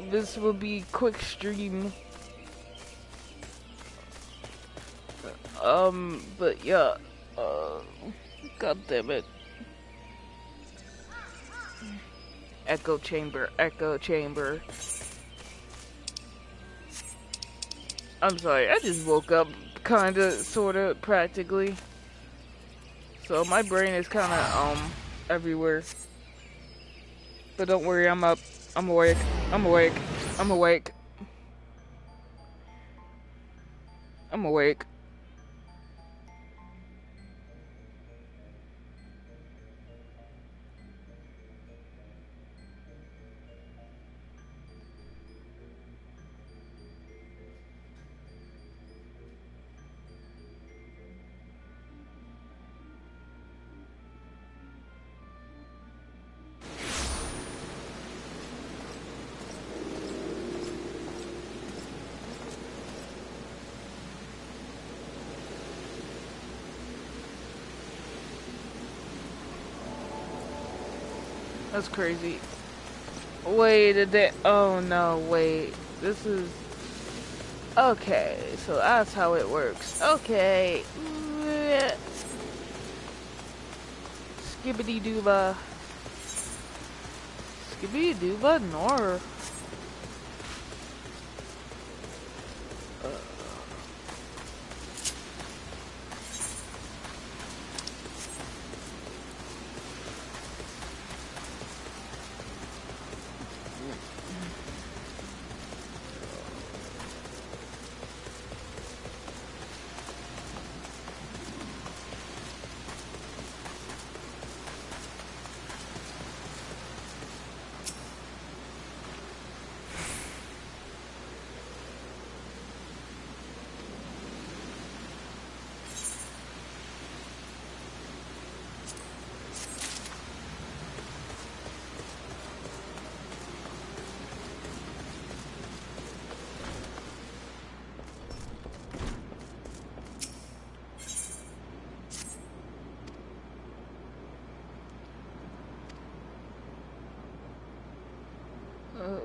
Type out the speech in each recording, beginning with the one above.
this will be quick stream. But yeah, god damn it. Echo chamber, echo chamber. I'm sorry, I just woke up kinda, sorta, practically. So my brain is kinda, everywhere. But don't worry, I'm up. I'm awake. I'm awake. I'm awake. I'm awake. That's crazy. Wait, oh no, wait. This is... Okay, so that's how it works. Okay. Skibbity dooba. Skibbity dooba, nor.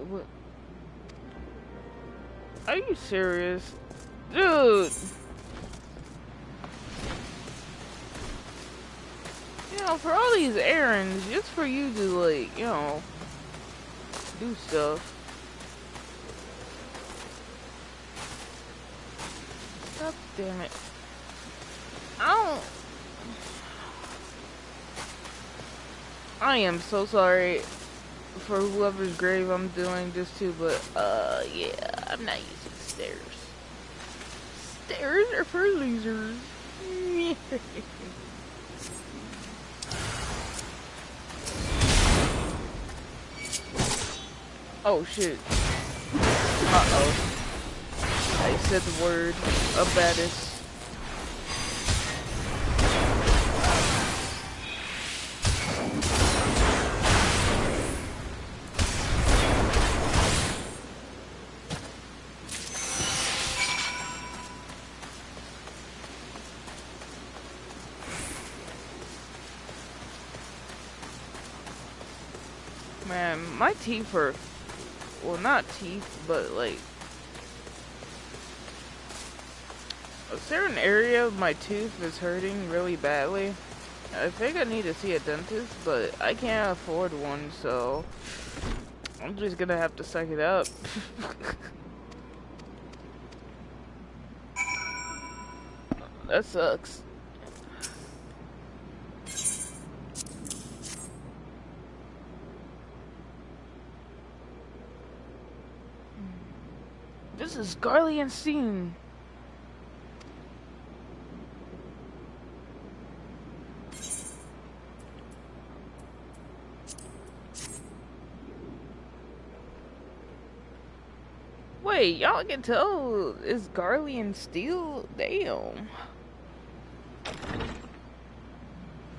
What? Are you serious? Dude! You know, for all these errands, just for you to, like, you know, do stuff. God damn it. I am so sorry for whoever's grave I'm doing this to, but, yeah, I'm not using stairs. Stairs are for losers. Oh, shit. Uh-oh. I said the word, abatis. Man, my teeth are, well, not teeth, but like a certain area of my tooth is hurting really badly. I think I need to see a dentist, but I can't afford one, so I'm just gonna have to suck it up. That sucks. This is Garlian Scene. Wait, y'all can tell it's Garlian Steel? Damn.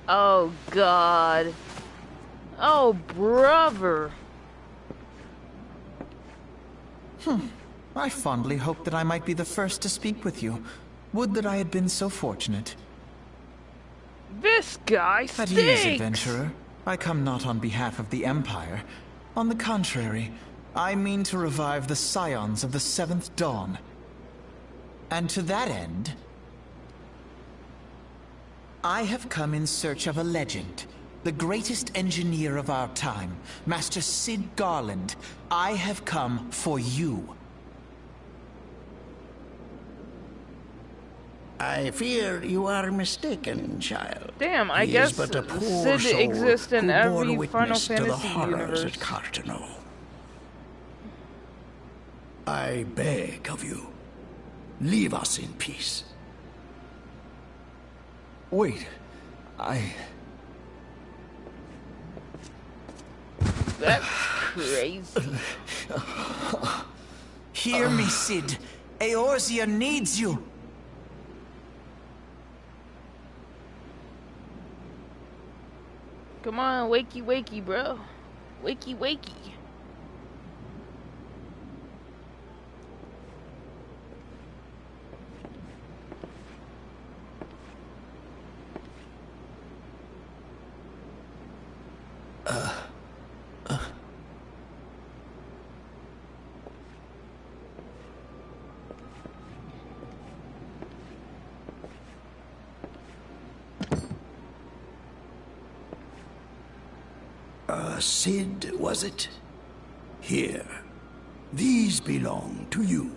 Oh, God. Oh, brother. I fondly hoped that I might be the first to speak with you. Would that I had been so fortunate. This guy stinks! At ease, adventurer. I come not on behalf of the Empire. On the contrary, I mean to revive the scions of the Seventh Dawn. And to that end, I have come in search of a legend. The greatest engineer of our time, Master Sid Garland. I have come for you. I fear you are mistaken, child. Damn, I He guess is but a poor Sid soul exists in who bore every Final witness to the Fantasy horrors universe. at Cartano. I beg of you, leave us in peace. Wait, That's crazy. Hear me, Sid. Eorzea needs you. Come on, wakey wakey, bro. Wakey wakey. Sid, was it? Here. These belong to you.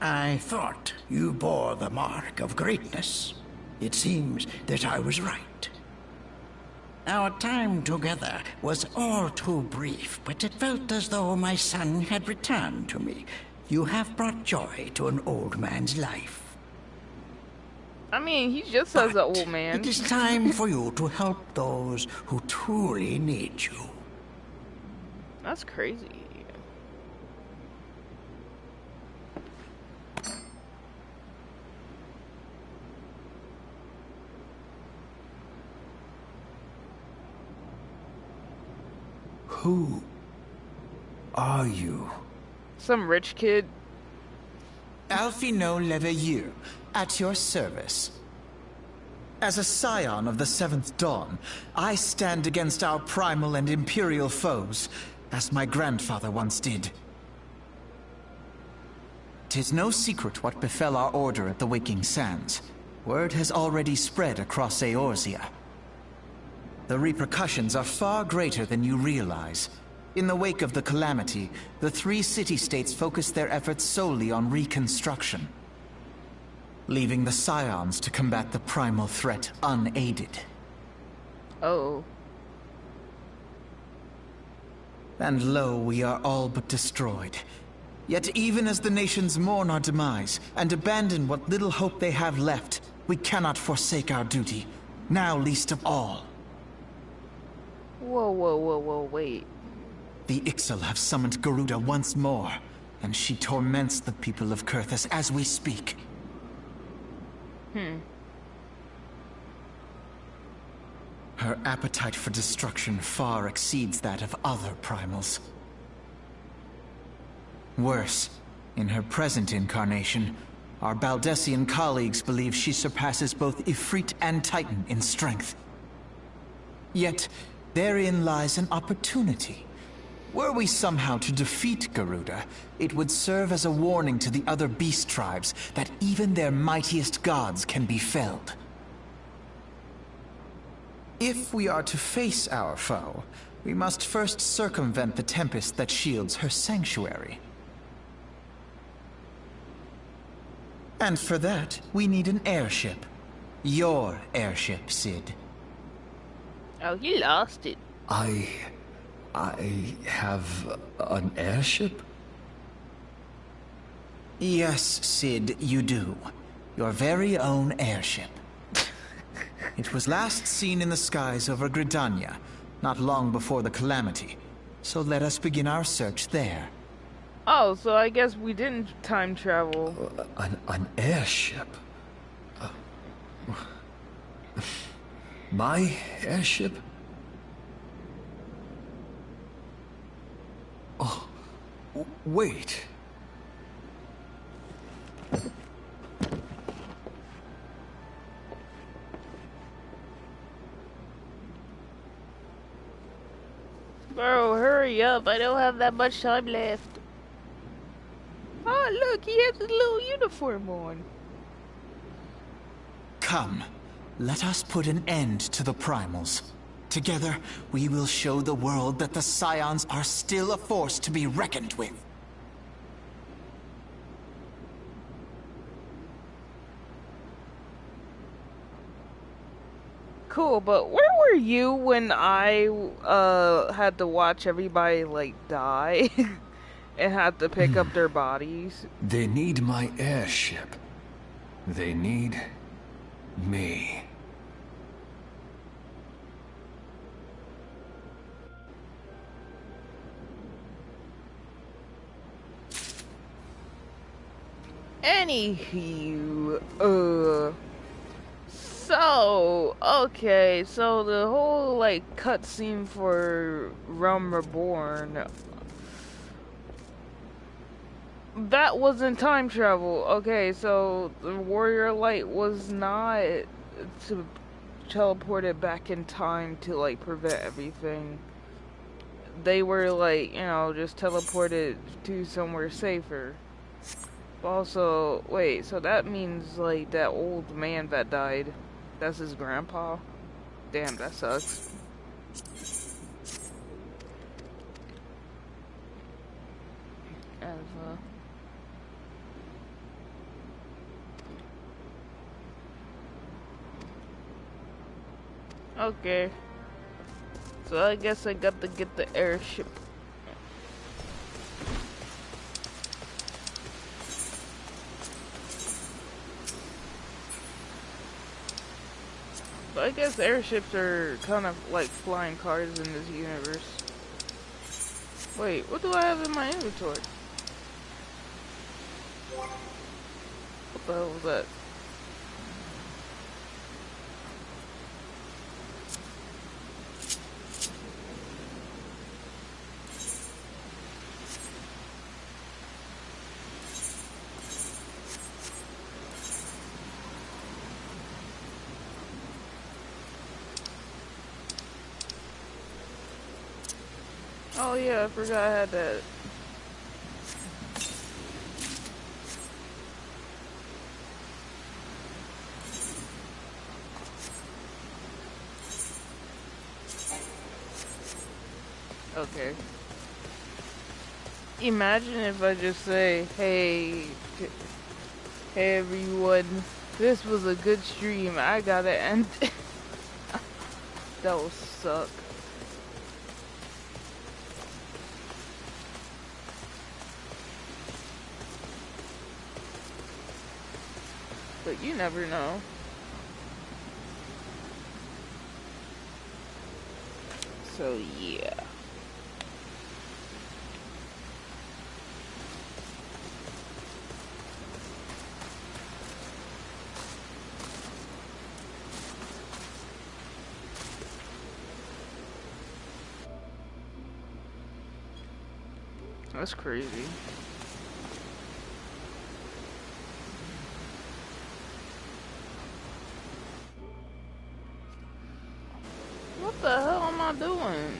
I thought you bore the mark of greatness. It seems that I was right. Our time together was all too brief, but it felt as though my son had returned to me. You have brought joy to an old man's life. I mean, he just says an But old man. it is time for you to help those who truly need you. That's crazy. who are you? Some rich kid. Alphino Leveilleur, at your service. As a scion of the Seventh Dawn, I stand against our primal and imperial foes, as my grandfather once did. 'Tis no secret what befell our order at the Waking Sands. Word has already spread across Eorzea. The repercussions are far greater than you realize. In the wake of the calamity, the three city-states focused their efforts solely on reconstruction, leaving the scions to combat the primal threat unaided. Oh. And lo, we are all but destroyed. Yet even as the nations mourn our demise and abandon what little hope they have left, we cannot forsake our duty, now least of all. Whoa, whoa, whoa, whoa, wait. The Ixal have summoned Garuda once more, and she torments the people of Kurthus as we speak. Her appetite for destruction far exceeds that of other primals. Worse, in her present incarnation, our Baldessian colleagues believe she surpasses both Ifrit and Titan in strength. Yet, therein lies an opportunity. Were we somehow to defeat Garuda, it would serve as a warning to the other beast tribes that even their mightiest gods can be felled. If we are to face our foe, we must first circumvent the tempest that shields her sanctuary. And for that, we need an airship. Your airship, Sid. Oh, he lost it. I have an airship? Yes, Sid, you do. Your very own airship. It was last seen in the skies over Gridania, not long before the calamity. So let us begin our search there. Oh, so I guess we didn't time travel. An airship? My airship? Oh, wait. Bro, hurry up. I don't have that much time left. Oh, look, he has his little uniform on. Come, let us put an end to the primals. Together, we will show the world that the Scions are still a force to be reckoned with. Cool, but where were you when I had to watch everybody like die and had to pick up their bodies? They need my airship. They need me. Anywho, so, okay, so the whole, like, cutscene for Realm Reborn, that wasn't time travel. Okay, so the Warrior Light was not to teleport it back in time to, like, prevent everything. They were, like, you know, just teleported to somewhere safer. Also, wait, so that means, like, that old man that died, that's his grandpa? Damn, that sucks. Okay. So I guess I got to get the airship. So I guess airships are kind of like flying cars in this universe. Wait, what do I have in my inventory? What the hell was that? Oh yeah, I forgot I had that. Okay. Imagine if I just say, hey everyone, this was a good stream, I gotta end. That will suck. But you never know. So yeah. That's crazy. What the hell am I doing?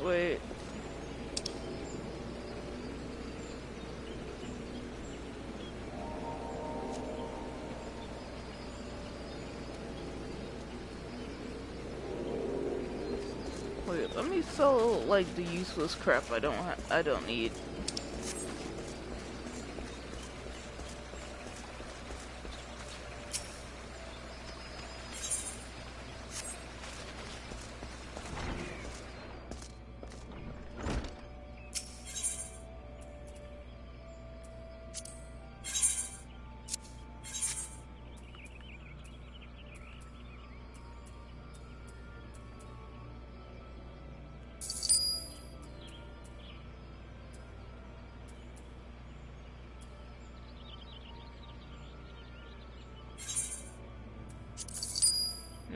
Wait. Wait, let me sell like the useless crap I don't need.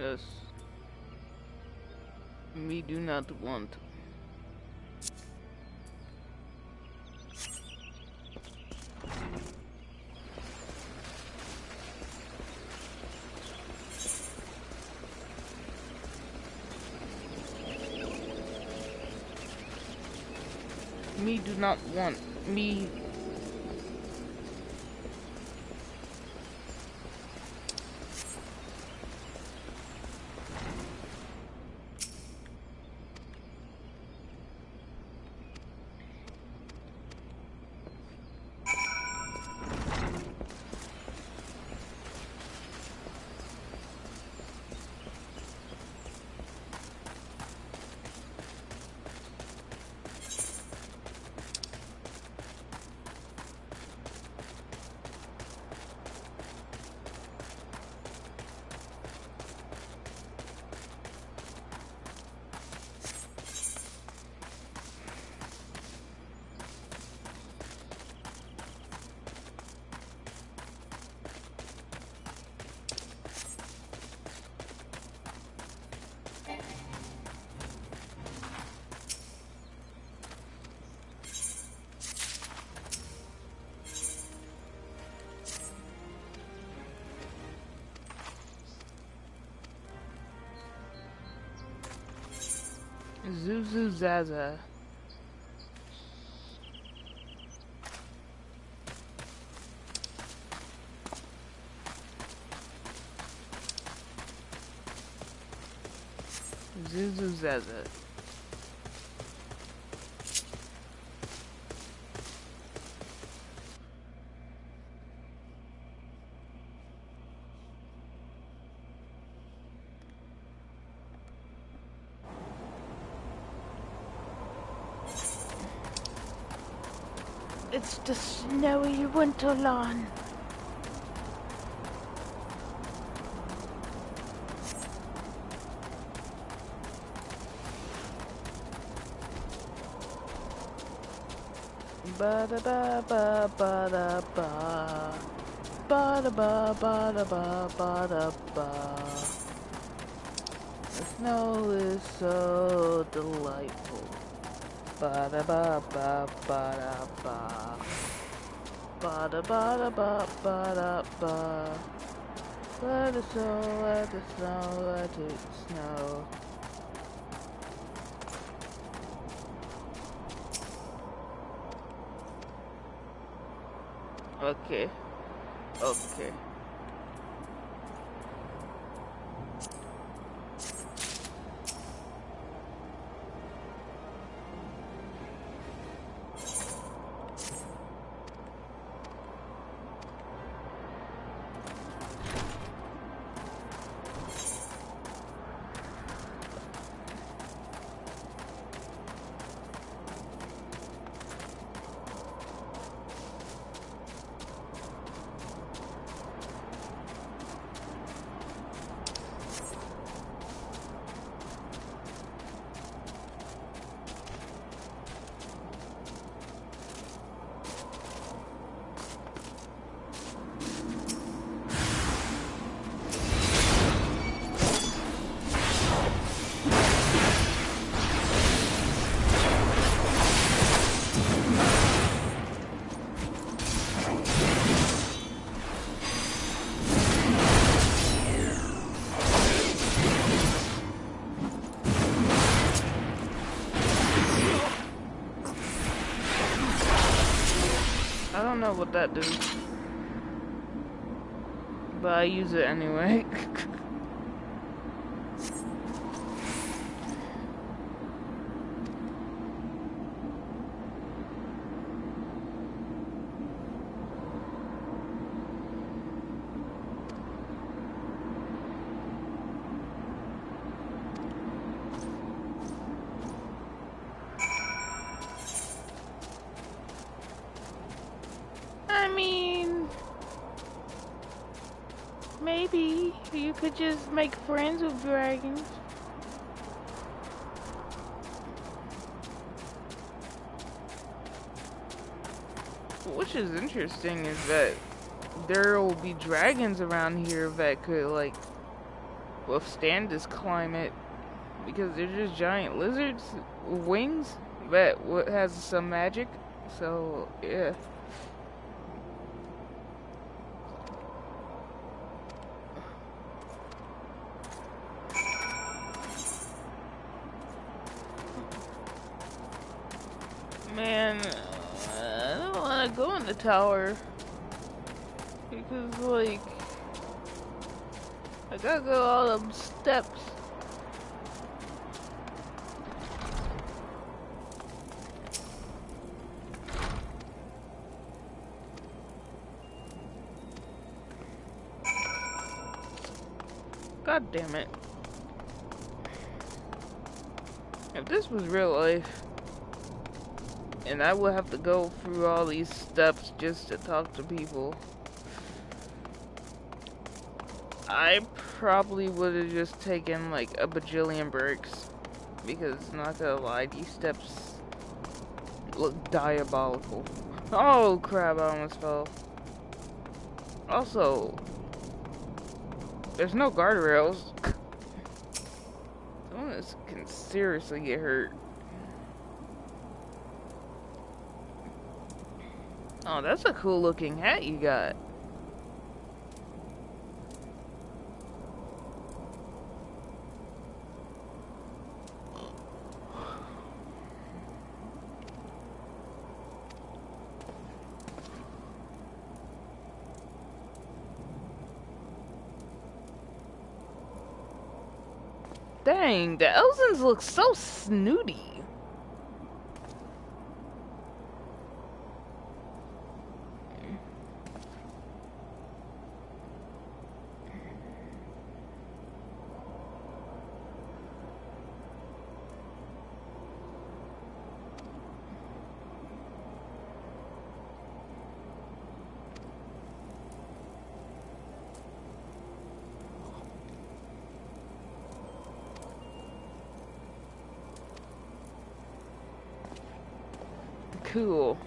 Yes. Me do not want. Me do not want. Me. Zuzu Zaza. Zuzu Zaza. It's the snowy winter lawn. Ba da ba ba ba da ba. Ba da ba ba da ba ba da ba. The snow is so delightful. Ba da ba ba ba da ba. Ba da ba da ba ba da ba. Let it snow, let it snow, let it snow. Okay. Okay. I don't know what that does, but I use it anyway. I mean, maybe you could just make friends with dragons. Which is interesting is that there will be dragons around here that could, like, withstand this climate because they're just giant lizards with wings that has some magic. So yeah. Man, I don't want to go in the tower because, like, I gotta go all them steps. God damn it. If this was real life, and I would have to go through all these steps just to talk to people, I probably would have just taken like a bajillion breaks. Because, not gonna lie, these steps look diabolical. Oh crap, I almost fell. Also, there's no guardrails. Someone can seriously get hurt. Oh, that's a cool looking hat you got. Dang, the Elzens look so snooty. Cool.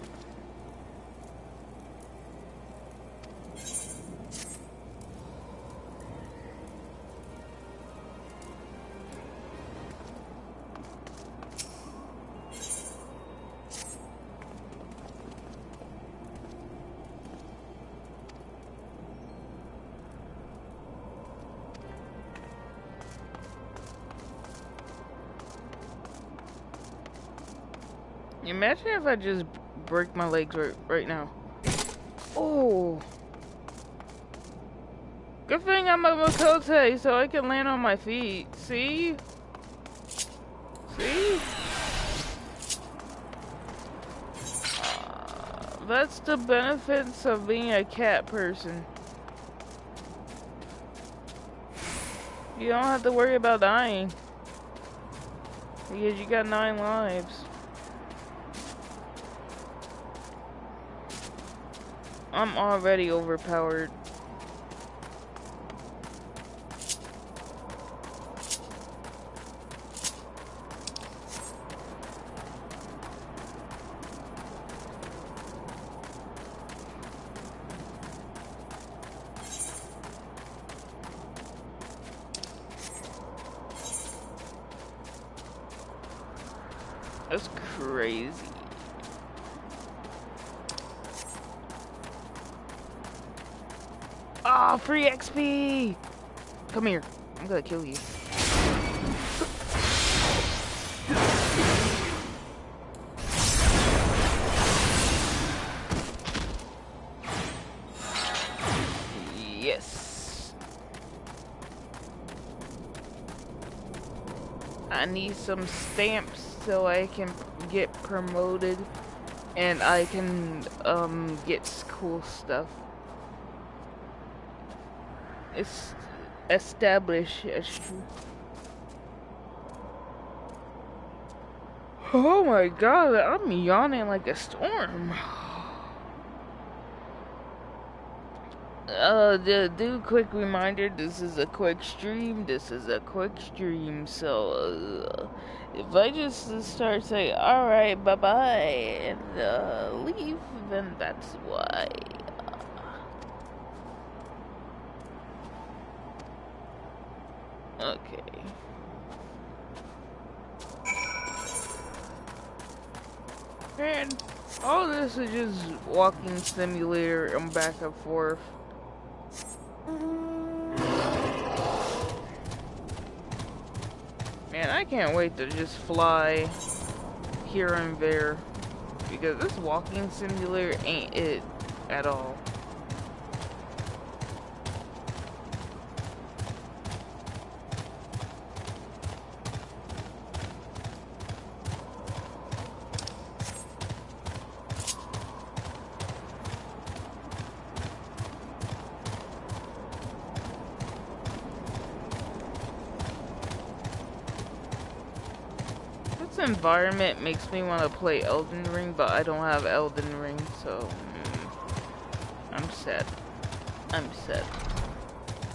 Imagine if I just break my legs right now. Oh. Good thing I'm a Makote so I can land on my feet. See? See? That's the benefits of being a cat person. You don't have to worry about dying. Because you got 9 lives. I'm already overpowered. That's crazy. Ah, free XP! Come here. I'm gonna kill you. Yes. I need some stamps so I can get promoted and I can get cool stuff. It's established as true. Oh my god, I'm yawning like a storm. Do quick reminder, this is a quick stream, so, if I just start saying, alright, bye-bye, and, leave, then that's why. Okay. Man, all this is just walking simulator and back and forth. Man, I can't wait to just fly here and there, because this walking simulator ain't it at all. This environment makes me want to play Elden Ring, but I don't have Elden Ring, so I'm sad. I'm sad.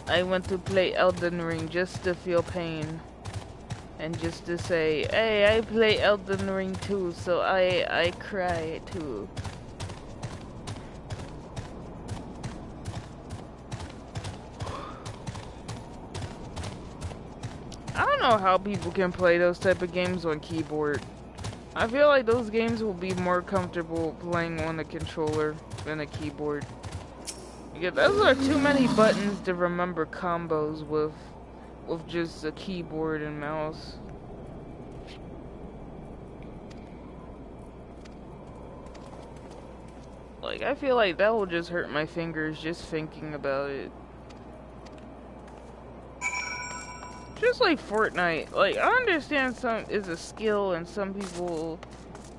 I want to play Elden Ring just to feel pain, and just to say, hey, I play Elden Ring too, so I cry too. I don't know how people can play those type of games on keyboard. I feel like those games will be more comfortable playing on a controller than a keyboard. Because those are too many buttons to remember combos with just a keyboard and mouse. Like, I feel like that will just hurt my fingers just thinking about it. Just like Fortnite, like, I understand some is a skill and some people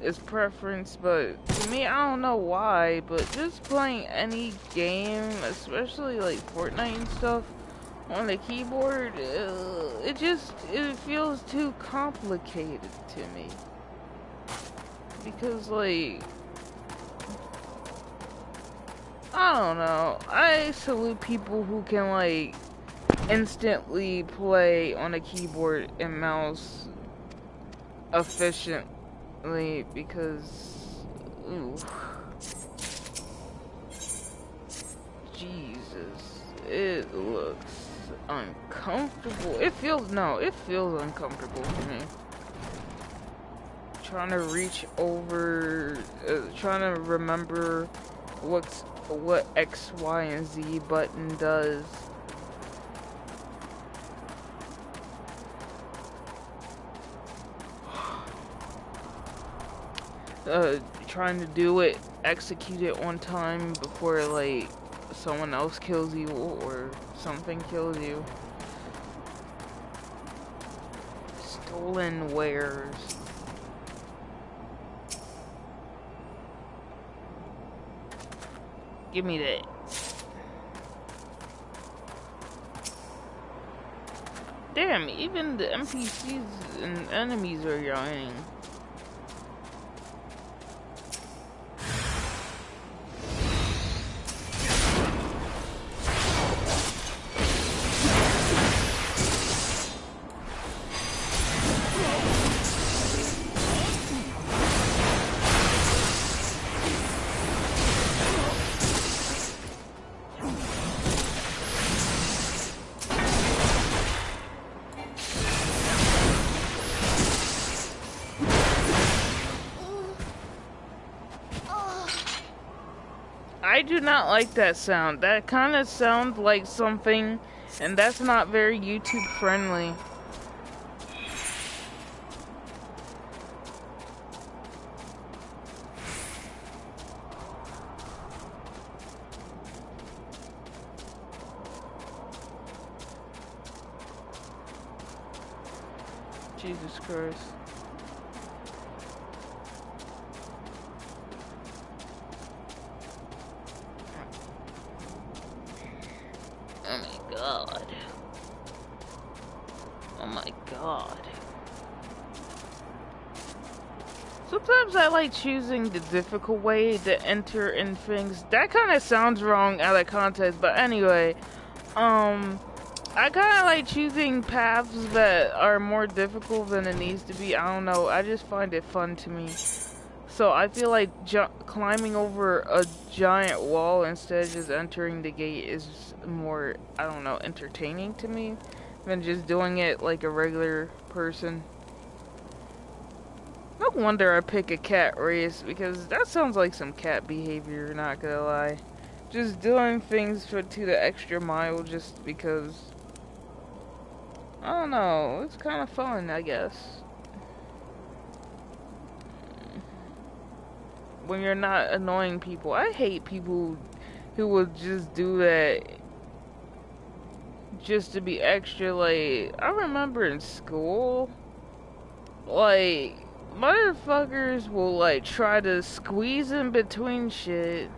is preference, but to me, I don't know why, but just playing any game, especially like Fortnite and stuff, on the keyboard, it feels too complicated to me. Because, like, I don't know, I salute people who can, like, instantly play on a keyboard and mouse efficiently, because ooh, Jesus, it looks uncomfortable. It feels uncomfortable for me. Trying to reach over, trying to remember what X, Y, and Z button does. Trying to do it, execute it on time before, like, someone else kills you or something kills you. Stolen wares. Give me that. Damn, even the NPCs and enemies are yawning. I do not like that sound. That kind of sounds like something, and that's not very YouTube friendly. Jesus Christ. Oh my god. Oh my god. Sometimes I like choosing the difficult way to enter in things. That kind of sounds wrong out of context, but anyway, I kind of like choosing paths that are more difficult than it needs to be. I don't know, I just find it fun to me. So I feel like climbing over a giant wall instead of just entering the gate is more, I don't know, entertaining to me than just doing it like a regular person. No wonder I pick a cat race, because that sounds like some cat behavior, not gonna lie. Just doing things to the extra mile just because. I don't know, it's kind of fun, I guess. When you're not annoying people. I hate people who will just do that just to be extra. Like, I remember in school, like, motherfuckers will like try to squeeze in between shit,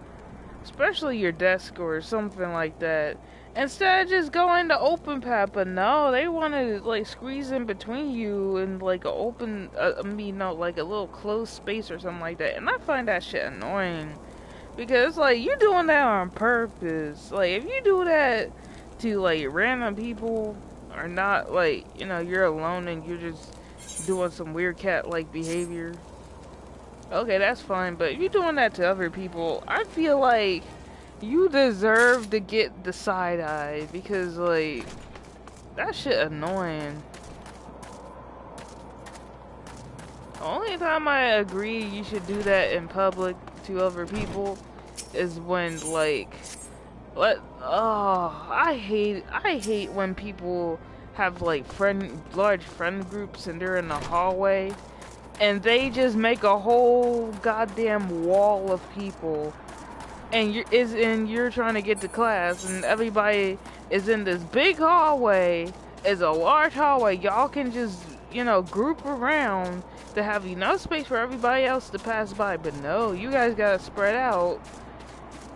especially your desk or something like that, instead of just going to open path. But no, they want to like squeeze in between you in like a open, like a little closed space or something like that. And I find that shit annoying, because like, you doing that on purpose. Like, if you do that to like random people, or not, like, you know, you're alone and you're just doing some weird cat-like behavior, okay, that's fine. But if you're doing that to other people, I feel like you deserve to get the side eye, because like, that shit annoying. The only time I agree you should do that in public to other people is when like, I hate when people have like large friend groups and they're in the hallway and they just make a whole goddamn wall of people, and you're trying to get to class, and everybody is in this big hallway. It's a large hallway. Y'all can just, you know, group around to have enough space for everybody else to pass by. But no, you guys gotta spread out,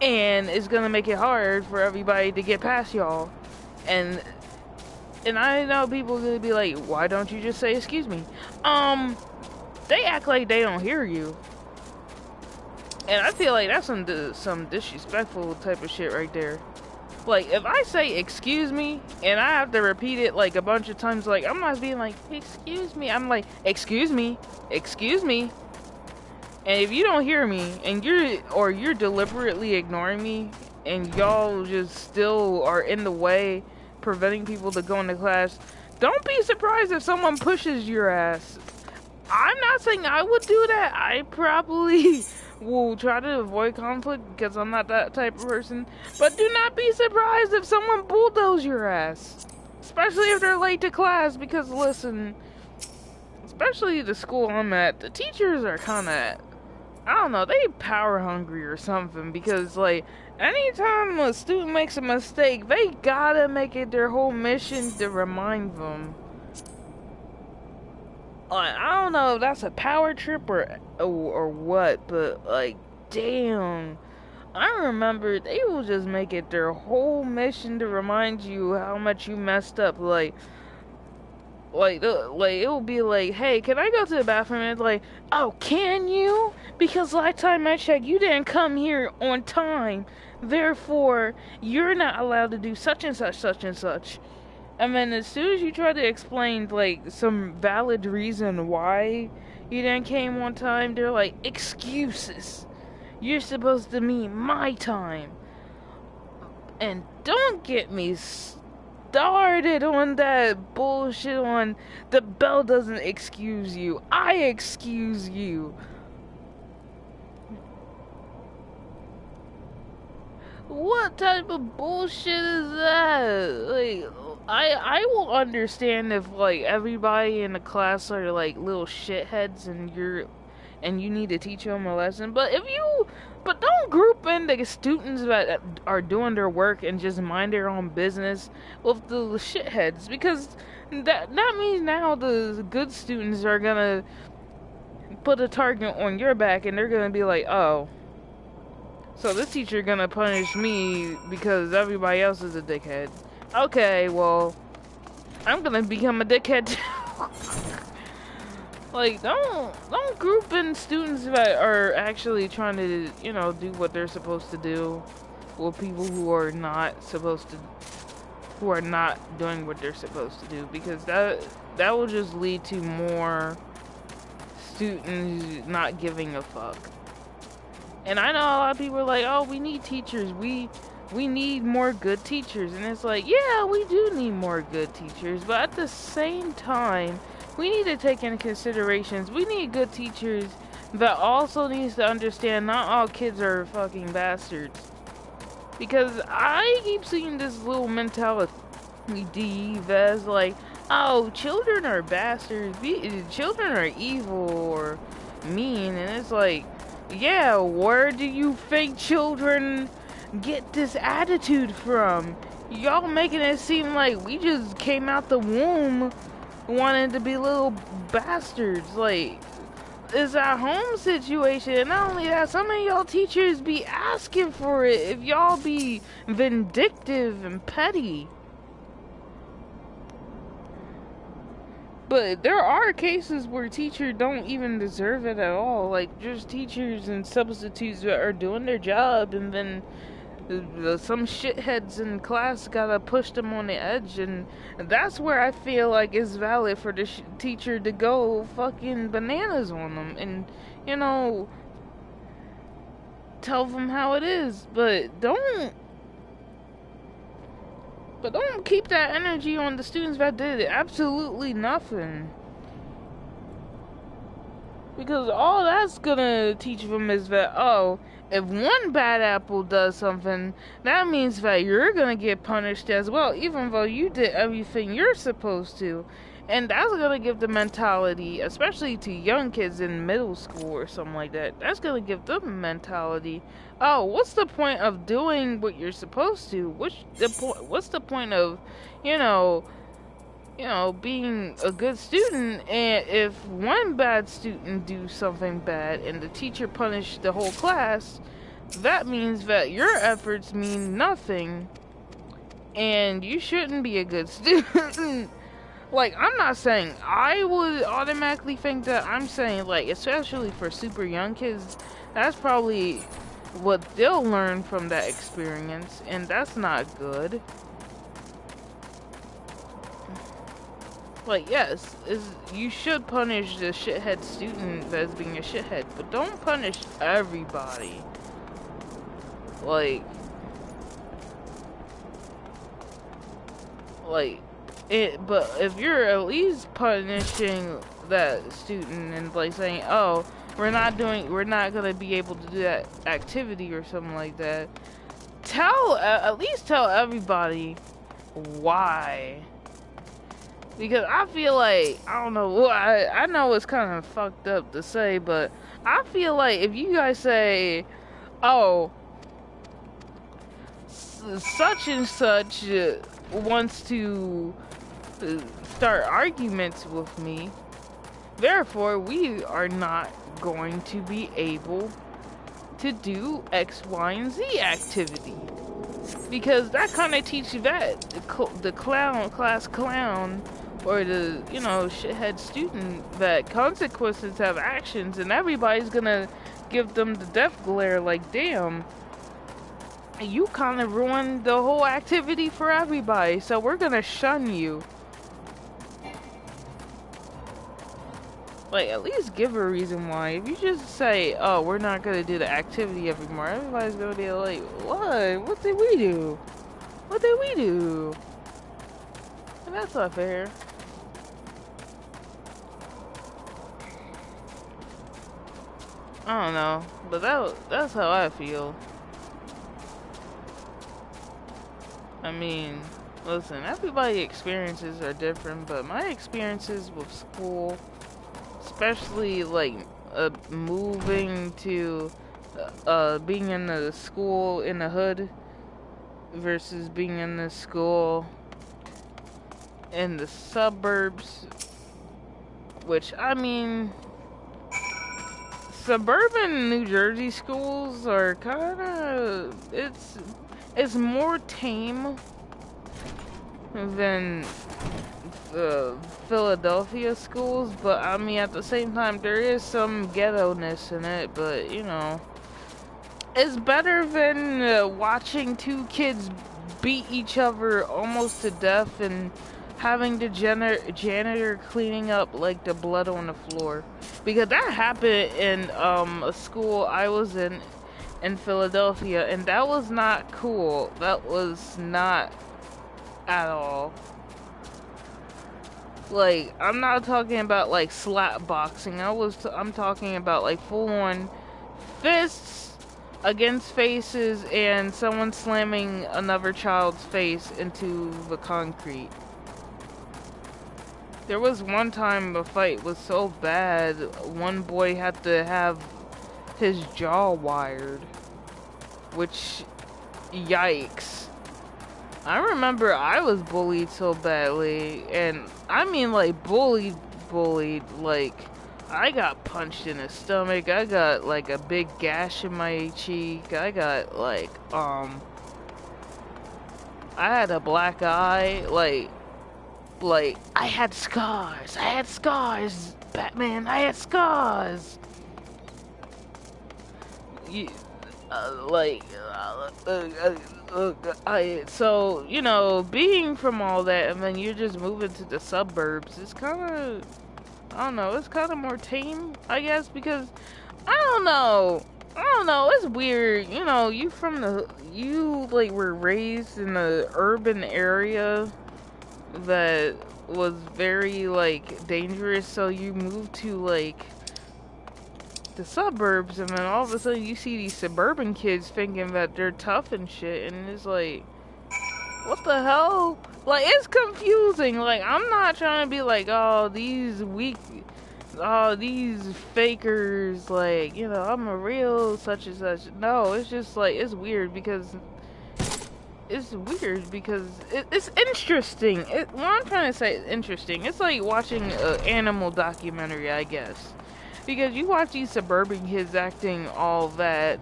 and it's gonna make it hard for everybody to get past y'all. And I know people are gonna be like, why don't you just say excuse me? They act like they don't hear you. And I feel like that's some disrespectful type of shit right there. Like, if I say excuse me and I have to repeat it like a bunch of times, like, I'm not being like, excuse me. I'm like, excuse me, excuse me. And if you don't hear me and you're deliberately ignoring me, and y'all just still are in the way, preventing people to go into class, don't be surprised if someone pushes your ass. I'm not saying I would do that. I probably will try to avoid conflict because I'm not that type of person. But do not be surprised if someone bulldozes your ass. Especially if they're late to class, because listen, especially the school I'm at, the teachers are kind of, I don't know, they power hungry or something, because like, anytime a student makes a mistake, they gotta make it their whole mission to remind them. I don't know if that's a power trip or what, but like, damn. I remember they will just make it their whole mission to remind you how much you messed up. Like it will be like, hey, can I go to the bathroom? And it's like, oh, can you? Because last time I checked, you didn't come here on time. Therefore, you're not allowed to do such and such, such and such. And then as soon as you try to explain, like, some valid reason why you didn't came on time, they're like, excuses. You're supposed to meet my time. And don't get me started on that bullshit on the bell doesn't excuse you. I excuse you. What type of bullshit is that? Like, I will understand if like everybody in the class are like little shitheads and you need to teach them a lesson. But don't group in the students that are doing their work and just mind their own business with the shitheads, because that means now the good students are gonna put a target on your back, and they're gonna be like, oh, so this teacher gonna punish me because everybody else is a dickhead. Okay, well, I'm gonna become a dickhead too. Like, don't group in students that are actually trying to, you know, do what they're supposed to do with people who are not doing what they're supposed to do, because that will just lead to more students not giving a fuck. And I know a lot of people are like, oh, we need teachers. We we need more good teachers. And it's like, yeah, we do need more good teachers, but at the same time, we need to take into considerations, we need good teachers that also needs to understand not all kids are fucking bastards. Because I keep seeing this little mentality that's like, oh, children are bastards, children are evil or mean, and it's like, yeah, where do you think children get this attitude from? Y'all making it seem like we just came out the womb wanting to be little bastards. Like, it's a home situation, and not only that, some of y'all teachers be asking for it if y'all be vindictive and petty. But there are cases where teachers don't even deserve it at all. Like, just teachers and substitutes that are doing their job, and then some shitheads in class gotta push them on the edge, and that's where I feel like it's valid for the teacher to go fucking bananas on them and, you know, tell them how it is. But don't keep that energy on the students that did absolutely nothing. Because all that's gonna teach them is that, oh, if one bad apple does something, that means that you're gonna get punished as well, even though you did everything you're supposed to. And that's gonna give the mentality, especially to young kids in middle school or something like that, that's gonna give them a mentality, oh, what's the point of doing what you're supposed to? What's the point of, you know, being a good student, and if one bad student do something bad and the teacher punish the whole class, that means that your efforts mean nothing, and you shouldn't be a good student. Like, I'm not saying I would automatically think that, I'm saying, like, especially for super young kids, that's probably what they'll learn from that experience, and that's not good. Like, yes, you should punish the shithead student that's being a shithead, but don't punish everybody. Like, but if you're at least punishing that student and like saying, oh, we're not gonna be able to do that activity or something like that, at least tell everybody why. Because I feel like, I don't know, I know it's kind of fucked up to say, but I feel like if you guys say, oh, such and such wants to start arguments with me, therefore we are not going to be able to do X, Y, and Z activity. Because that kind of teaches you that the class clown, or the, you know, shithead student, that consequences have actions, and everybody's gonna give them the death glare like, damn, you kind of ruined the whole activity for everybody, so we're gonna shun you. Like, at least give a reason why. If you just say, oh, we're not gonna do the activity anymore, everybody's gonna be like, what? What did we do? What did we do? And that's not fair. I don't know, but that's how I feel. I mean, listen, everybody's experiences are different, but my experiences with school, especially like moving to being in the school in the hood versus being in the school in the suburbs, which, I mean, suburban New Jersey schools are kind of, it's more tame than the Philadelphia schools, but I mean, at the same time, there is some ghetto-ness in it, but, you know, it's better than watching two kids beat each other almost to death and having the janitor cleaning up like the blood on the floor. Because that happened in a school I was in, in Philadelphia, and that was not cool. That was not at all. Like, I'm not talking about like slap boxing. I'm talking about like full on fists against faces and someone slamming another child's face into the concrete. There was one time the fight was so bad, one boy had to have his jaw wired, which, yikes. I remember I was bullied so badly, and I mean like bullied, like I got punched in the stomach, I got like a big gash in my cheek, I got like, I had a black eye, like I had scars, Batman, I had scars. You, so, you know, being from all that, and then you're just moving to the suburbs, it's kind of, I don't know, it's kind of more tame, I guess, because, I don't know, it's weird, you know, you like, were raised in an urban area that was very, like, dangerous, so you moved to, like, the suburbs, and then all of a sudden you see these suburban kids thinking that they're tough and shit, and it's like, what the hell? Like, it's confusing. Like, I'm not trying to be like, oh, these fakers, like, you know, I'm a real such and such. No, it's just like, it's weird because it's interesting. What I'm trying to say is interesting. It's like watching an animal documentary, I guess. Because you watch these suburban kids acting all that,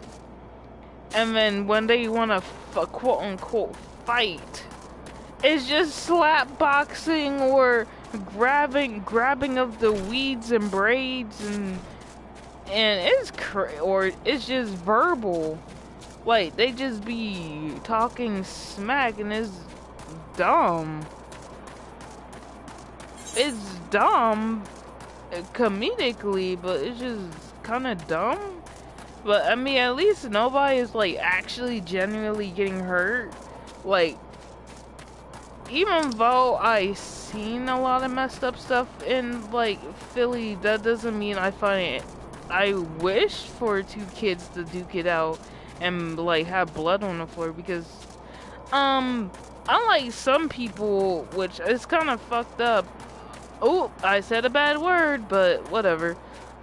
and then when they want to quote-unquote fight, it's just slap boxing or grabbing of the weeds and braids, and or it's just verbal. Like, they just be talking smack, and it's dumb. It's dumb comedically, but it's just kind of dumb. But I mean, at least nobody is like actually genuinely getting hurt. Like, even though I seen a lot of messed up stuff in like Philly, that doesn't mean I find it. I wish for two kids to duke it out and like have blood on the floor, because unlike some people, which is kind of fucked up. Oh, I said a bad word, but whatever.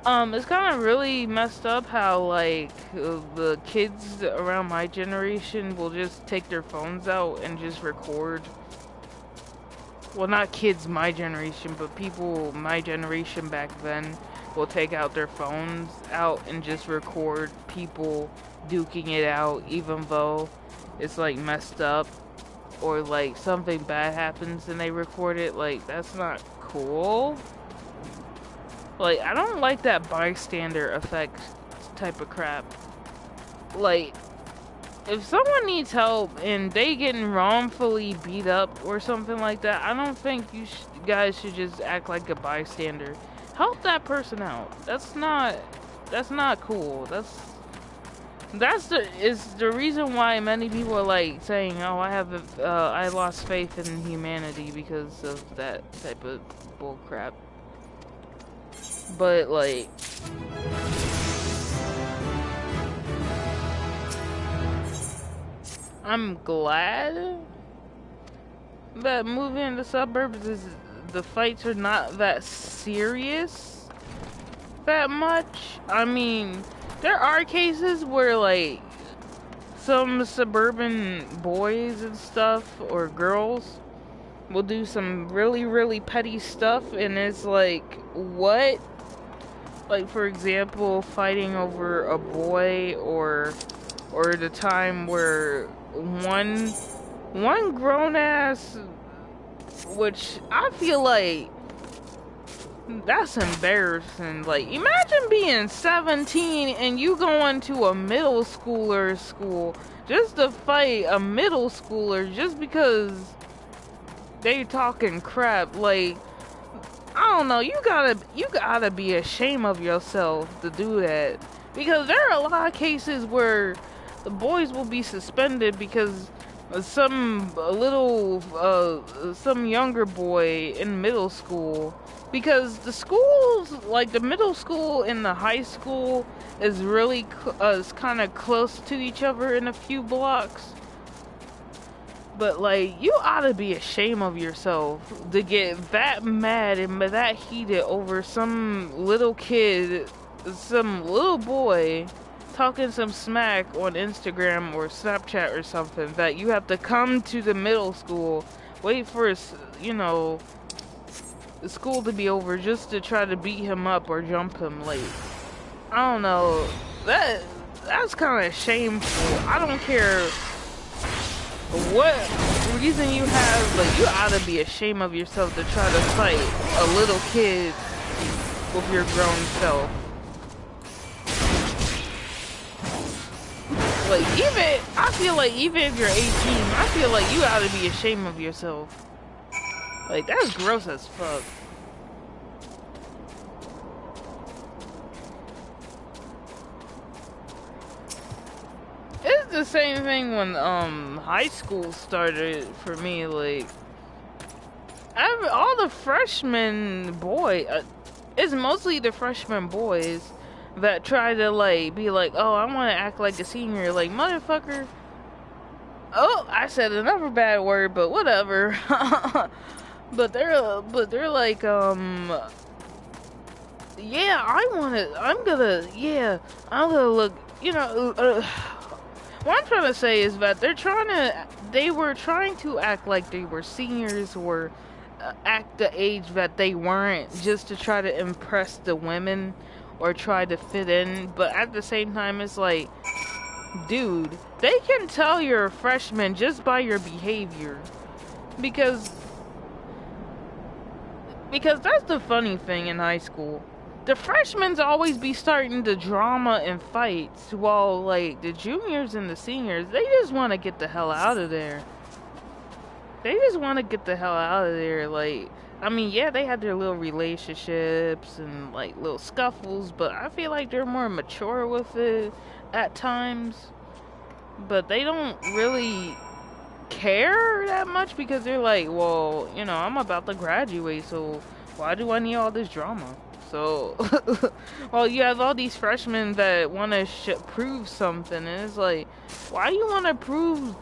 It's kind of really messed up how, like, the kids around my generation will just take their phones out and just record. Well, not kids my generation, but people my generation back then will take out their phones out and just record people duking it out, even though it's, like, messed up. Or, like, something bad happens and they record it. Like, that's not cool. Like, I don't like that bystander effect type of crap. Like, if someone needs help and they getting wrongfully beat up or something like that, I don't think you guys should just act like a bystander. Help that person out. That's not cool. That's the reason why many people are like saying, "Oh, I lost faith in humanity because of that type of bull crap." But like, I'm glad that moving in the suburbs the fights are not that serious that much. I mean, there are cases where, like, some suburban boys and stuff, or girls, will do some really, really petty stuff, and it's like, what? Like, for example, fighting over a boy, or the time where one grown-ass, which I feel like, that's embarrassing. Like, imagine being 17 and you going to a middle schooler school just to fight a middle schooler just because they talking crap. Like, I don't know, you gotta be ashamed of yourself to do that. Because there are a lot of cases where the boys will be suspended because some younger boy in middle school, because the schools, like the middle school and the high school, is really is kind of close to each other in a few blocks. But like, you ought to be ashamed of yourself to get that mad and that heated over some little kid, some little boy talking some smack on Instagram or Snapchat or something, that you have to come to the middle school, wait for, you know, the school to be over just to try to beat him up or jump him. Like, I don't know, that's kind of shameful. I don't care what reason you have, but you ought to be ashamed of yourself to try to fight a little kid with your grown self. Like, I feel like even if you're 18, I feel like you ought to be ashamed of yourself. Like, that's gross as fuck. It's the same thing when high school started for me. Like, all the freshman it's mostly the freshman boys that try to like be like, oh, I want to act like a senior. Like, motherfucker. Oh, I said another bad word, but whatever. but they're like, yeah, I'm gonna look, you know. What I'm trying to say is that they were trying to act like they were seniors, or act the age that they weren't, just to try to impress the women or try to fit in. But at the same time, it's like, dude, they can tell you're a freshman just by your behavior. Because that's the funny thing in high school. The freshmen always be starting the drama and fights, while like the juniors and the seniors, they just want to get the hell out of there. They just want to get the hell out of there. Like, I mean, yeah, they had their little relationships and like little scuffles, but I feel like they're more mature with it at times. But they don't really care that much because they're like, well, you know, I'm about to graduate, so why do I need all this drama? So, well, you have all these freshmen that want to prove something, and it's like, why do you want to prove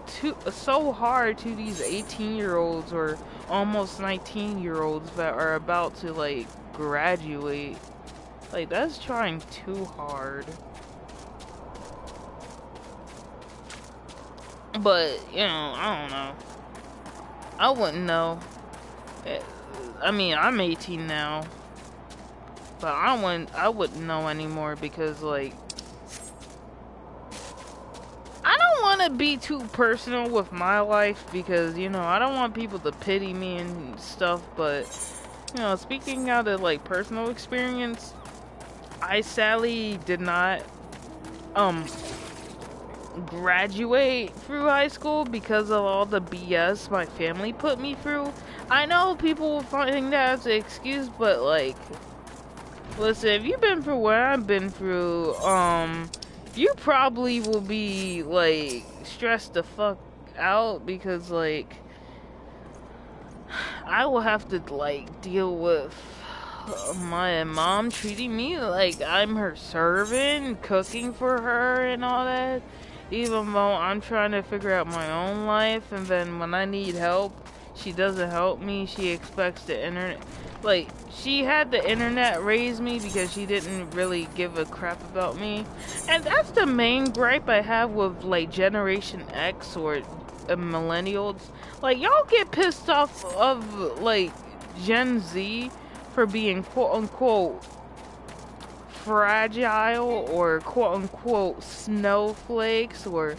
so hard to these 18-year-olds or almost 19-year-olds that are about to, like, graduate? Like, that's trying too hard. But, you know, I don't know. I wouldn't know. I mean, I'm 18 now. But I wouldn't know anymore because, like, I don't want to be too personal with my life because, you know, I don't want people to pity me and stuff. But, you know, speaking out of, like, personal experience, I sadly did not graduate through high school because of all the BS my family put me through. I know people will find that as an excuse, but, like, listen, if you've been through what I've been through, you probably will be, like, stressed the fuck out because, like, I will have to, like, deal with my mom treating me like I'm her servant, cooking for her and all that, even though I'm trying to figure out my own life, and then when I need help, she doesn't help me. She expects the internet. Like, she had the internet raise me because she didn't really give a crap about me. And that's the main gripe I have with, like, Generation X or millennials. Like, y'all get pissed off of, like, Gen Z for being quote-unquote fragile or quote-unquote snowflakes, or,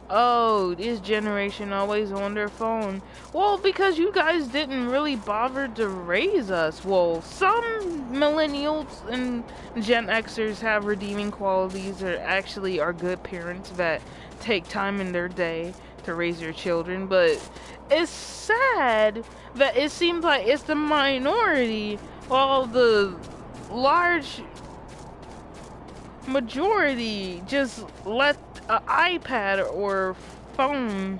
oh, this generation always on their phone. Well, because you guys didn't really bother to raise us. Well, some millennials and Gen Xers have redeeming qualities, or actually are good parents that take time in their day to raise their children, but it's sad that it seems like it's the minority while the large majority just let an iPad or phone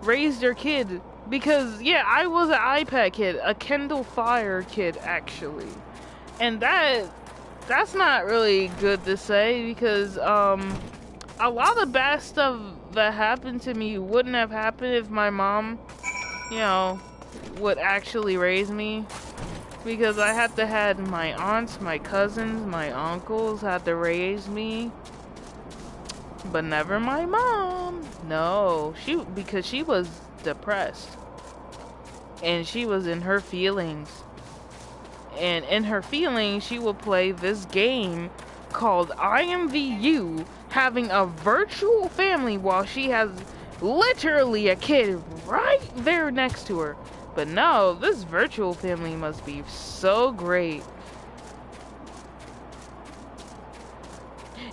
raise their kid. Because, yeah, I was an iPad kid, a Kindle Fire kid, actually. And that's not really good to say, because, a lot of bad stuff that happened to me wouldn't have happened if my mom, you know, would actually raise me. Because I had to have my aunts, my cousins, my uncles had to raise me. But never my mom. No, because she was depressed. And she was in her feelings. And in her feelings, she would play this game called IMVU, having a virtual family while she has literally a kid right there next to her. But no, this virtual family must be so great.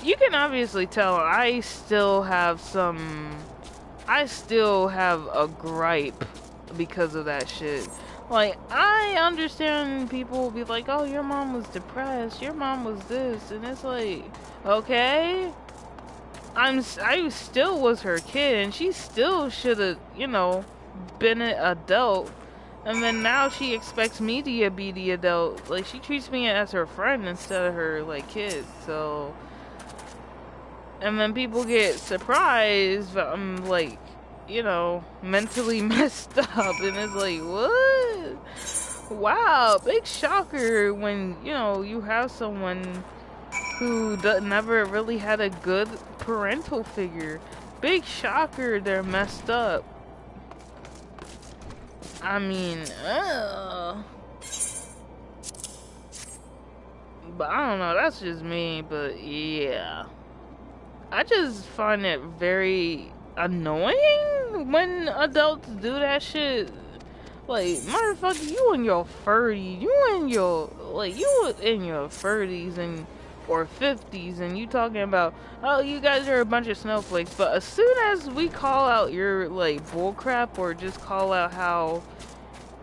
You can obviously tell I still have a gripe because of that shit. Like, I understand people will be like, oh, your mom was depressed, your mom was this, and it's like, okay, I still was her kid, and she still should have, you know, been an adult. And then now she expects me to be the adult. Like, she treats me as her friend instead of her, like, kid, so. And then people get surprised, I'm like, you know, mentally messed up, and it's like, what? Wow, big shocker when, you know, you have someone who never really had a good parental figure. Big shocker, they're messed up. I mean, but I don't know, that's just me, but yeah. I just find it very annoying when adults do that shit. Like, motherfucker, you in your 30s, you in your 30s and or 50s, and you talking about, oh, you guys are a bunch of snowflakes. But as soon as we call out your, like, bullcrap, or just call out how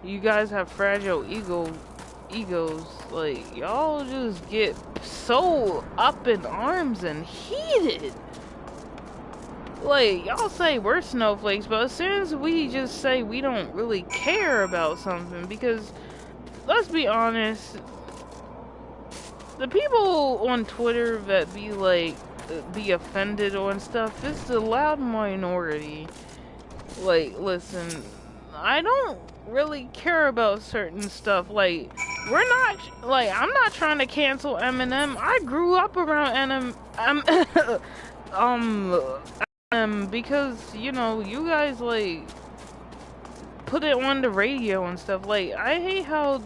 you guys have fragile egos, like, y'all just get so up in arms and heated. Like, y'all say we're snowflakes, but as soon as we just say we don't really care about something, because, let's be honest, the people on Twitter that be offended on stuff, it's the loud minority. Like, listen, I don't really care about certain stuff. Like, I'm not trying to cancel Eminem. I grew up around because, you know, you guys, like, put it on the radio and stuff. Like, I hate how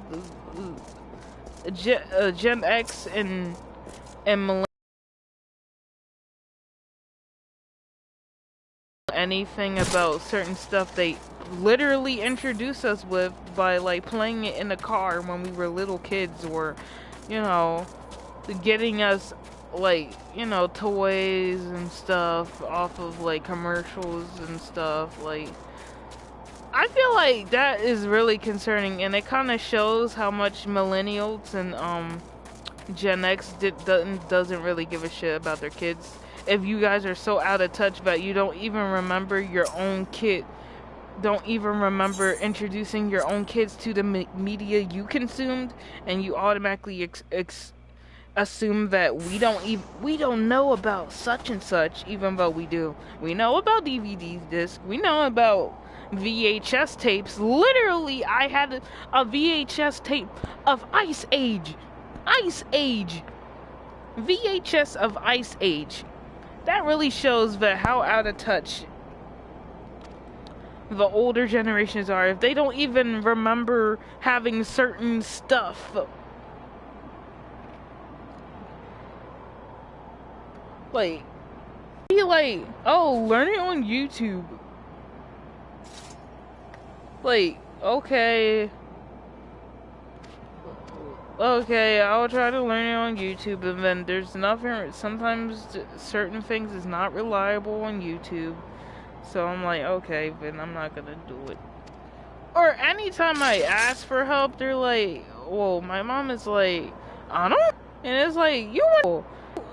Gen X and millennials anything about certain stuff they literally introduce us with by, like, playing it in the car when we were little kids, or, you know, getting us, like, you know, toys and stuff off of, like, commercials and stuff. Like, I feel like that is really concerning, and it kind of shows how much millennials and Gen X doesn't really give a shit about their kids. If you guys are so out of touch that you don't even remember your own kid, don't even remember introducing your own kids to the media you consumed, and you automatically assume that we don't know about such and such, even though we do. We know about DVD discs. We know about VHS tapes. Literally, I had a VHS tape of Ice Age. VHS of Ice Age. That really shows that how out of touch the older generations are, if they don't even remember having certain stuff. Like, be like, oh, learn it on YouTube. Like, okay, I'll try to learn it on YouTube, and then there's nothing, sometimes certain things is not reliable on YouTube, so I'm like, okay, then I'm not gonna do it. Or anytime I ask for help, they're like, well, my mom is like, I don't, and it's like, you